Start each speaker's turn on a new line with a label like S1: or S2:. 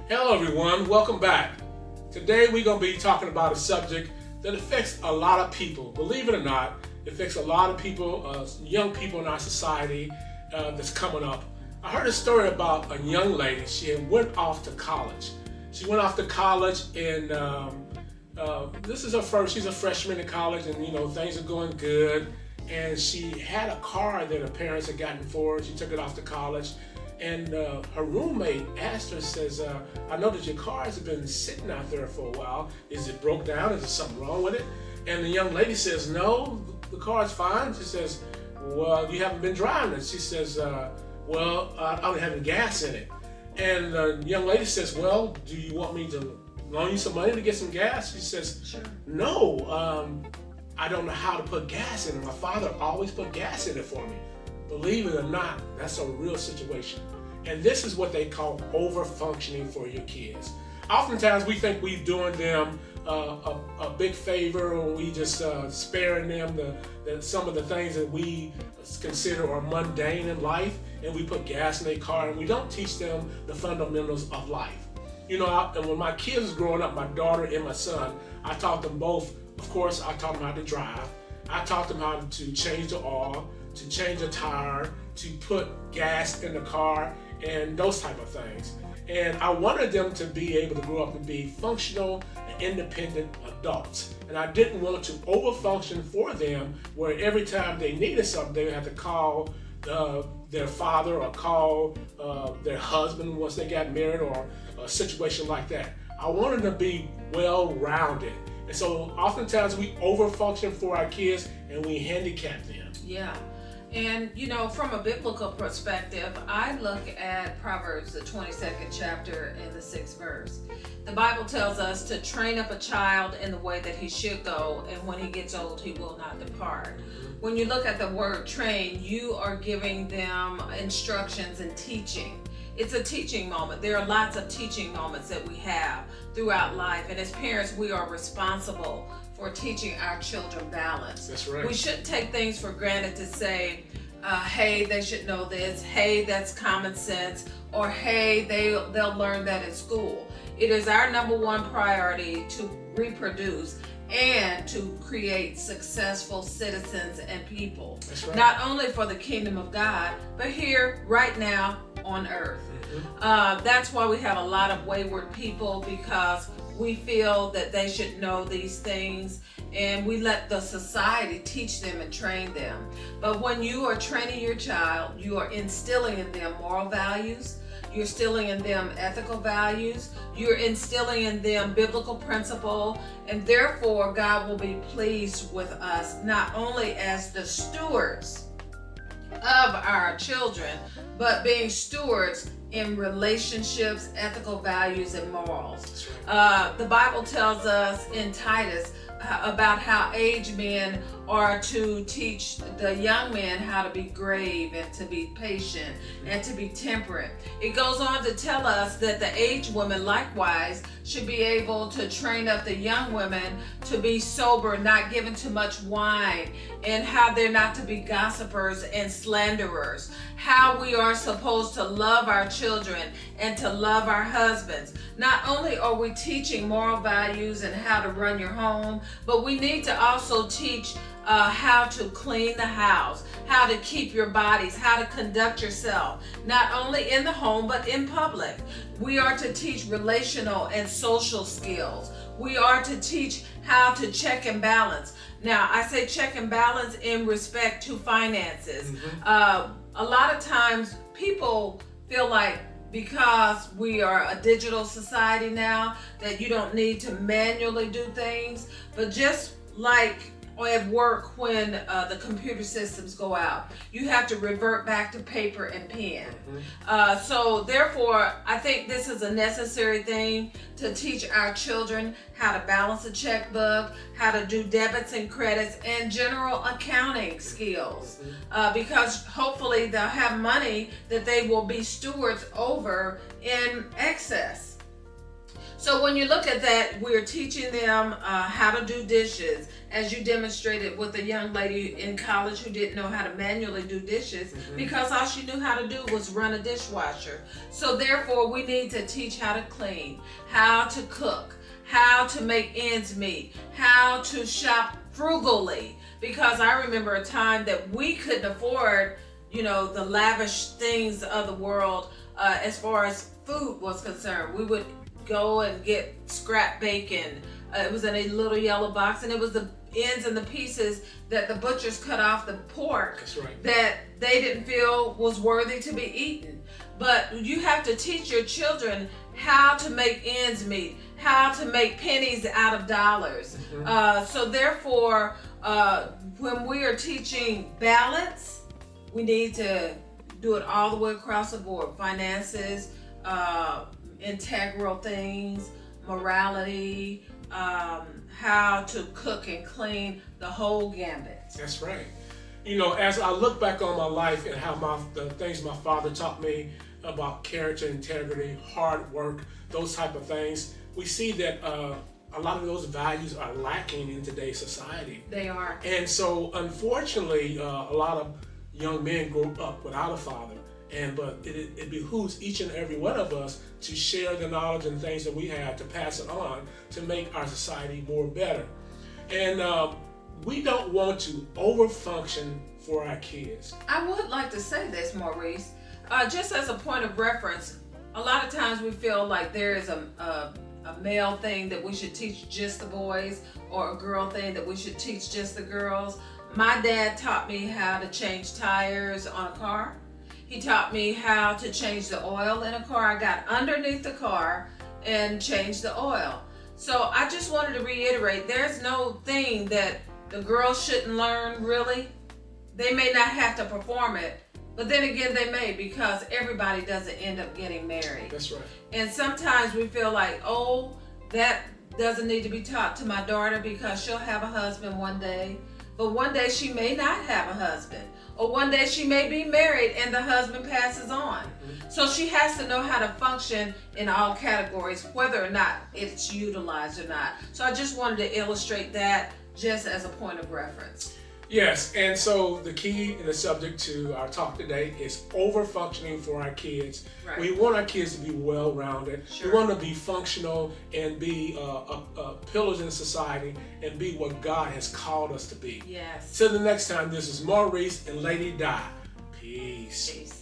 S1: Hello everyone, welcome back. Today we're going to be talking about a subject that affects a lot of people. Believe it or not, it affects a lot of people, young people in our society that's coming up. I heard a story about a young lady. She had went off to college. She went off to college and this is her first, she's a freshman in college and things are going good. And she had a car that her parents had gotten for her. She took it off to college. And her roommate asked her, says, I know that your car has been sitting out there for a while. Is it broke down? Is there something wrong with it? And the young lady says, no, the car's fine. She says, well, you haven't been driving it. She says, well, I don't have any gas in it. And the young lady says, well, do you want me to loan you some money to get some gas? She says,
S2: sure.
S1: No, I don't know how to put gas in it. My father always put gas in it for me. Believe it or not, that's a real situation. And this is what they call over-functioning for your kids. Oftentimes we think we're doing them a big favor, or we just sparing them some of the things that we consider are mundane in life, and we put gas in their car and we don't teach them the fundamentals of life. And when my kids was growing up, my daughter and my son, I taught them both. Of course, I taught them how to drive. I taught them how to change the oil, to change a tire, to put gas in the car, and those type of things. And I wanted them to be able to grow up and be functional and independent adults. And I didn't want to overfunction for them where every time they needed something, they would have to call their father or call their husband once they got married, or a situation like that. I wanted them to be well-rounded. And so oftentimes we overfunction for our kids and we handicap them.
S2: Yeah. And from a biblical perspective, I look at Proverbs, the 22nd chapter and the 6th verse. The Bible tells us to train up a child in the way that he should go, and when he gets old, he will not depart. When you look at the word train, you are giving them instructions and teaching. It's a teaching moment. There are lots of teaching moments that we have throughout life, and as parents, we are responsible for teaching our children balance.
S1: That's right.
S2: We shouldn't take things for granted to say, hey, they should know this, hey, that's common sense, or hey, they'll learn that at school. It is our number one priority to reproduce and to create successful citizens and people.
S1: That's right.
S2: Not only for the kingdom of God, but here, right now, on earth. That's why we have a lot of wayward people, because we feel that they should know these things, and we let the society teach them and train them. But when you are training your child, you are instilling in them moral values, you're instilling in them ethical values, you're instilling in them biblical principle, and therefore God will be pleased with us, not only as the stewards of our children, but being stewards in relationships, ethical values, and morals. The Bible tells us in Titus about how aged men are to teach the young men how to be grave and to be patient and to be temperate. It goes on to tell us that the aged women likewise should be able to train up the young women to be sober, not given too much wine, and how they're not to be gossipers and slanderers, how we are supposed to love our children and to love our husbands. Not only are we teaching moral values and how to run your home, but we need to also teach how to clean the house, how to keep your bodies, how to conduct yourself, not only in the home, but in public. We are to teach relational and social skills. We are to teach how to check and balance. Now, I say check and balance in respect to finances. A lot of times people feel like because we are a digital society now, that you don't need to manually do things, but just like at work when the computer systems go out, you have to revert back to paper and pen. So therefore, I think this is a necessary thing to teach our children how to balance a checkbook, how to do debits and credits, and general accounting skills. Because hopefully they'll have money that they will be stewards over in excess. So when you look at that, we're teaching them how to do dishes, as you demonstrated with a young lady in college who didn't know how to manually do dishes because all she knew how to do was run a dishwasher. So therefore, we need to teach how to clean, how to cook, how to make ends meet, how to shop frugally. Because I remember a time that we couldn't afford, the lavish things of the world as far as food was concerned. We would go and get scrap bacon. It was in a little yellow box, and it was the ends and the pieces that the butchers cut off the pork.
S1: That's right.
S2: That they didn't feel was worthy to be eaten. But you have to teach your children how to make ends meet, how to make pennies out of dollars. So therefore, when we are teaching balance, we need to do it all the way across the board. Finances, integral things, morality, how to cook and clean, the whole gambit.
S1: That's right. As I look back on my life and how the things my father taught me about character, integrity, hard work, those type of things, we see that a lot of those values are lacking in today's society.
S2: They are.
S1: And so, unfortunately, a lot of young men grow up without a father. But it behooves each and every one of us to share the knowledge and things that we have, to pass it on, to make our society more better. And we don't want to overfunction for our kids.
S2: I would like to say this, Maurice, just as a point of reference. A lot of times we feel like there is a male thing that we should teach just the boys, or a girl thing that we should teach just the girls. My dad taught me how to change tires on a car. He taught me how to change the oil in a car. I got underneath the car and changed the oil. So I just wanted to reiterate, there's no thing that the girls shouldn't learn, really. They may not have to perform it, but then again they may, because everybody doesn't end up getting married.
S1: That's right.
S2: And sometimes we feel like, that doesn't need to be taught to my daughter because she'll have a husband one day. But one day she may not have a husband. Or one day she may be married and the husband passes on. So she has to know how to function in all categories, whether or not it's utilized or not. So I just wanted to illustrate that just as a point of reference.
S1: Yes, and so the key and the subject to our talk today is over-functioning for our kids.
S2: Right.
S1: We want our kids to be well-rounded.
S2: Sure.
S1: We want to be functional and be pillars in society and be what God has called us to be.
S2: Yes.
S1: Till the next time, this is Maurice and Lady Di. Peace.
S2: Peace.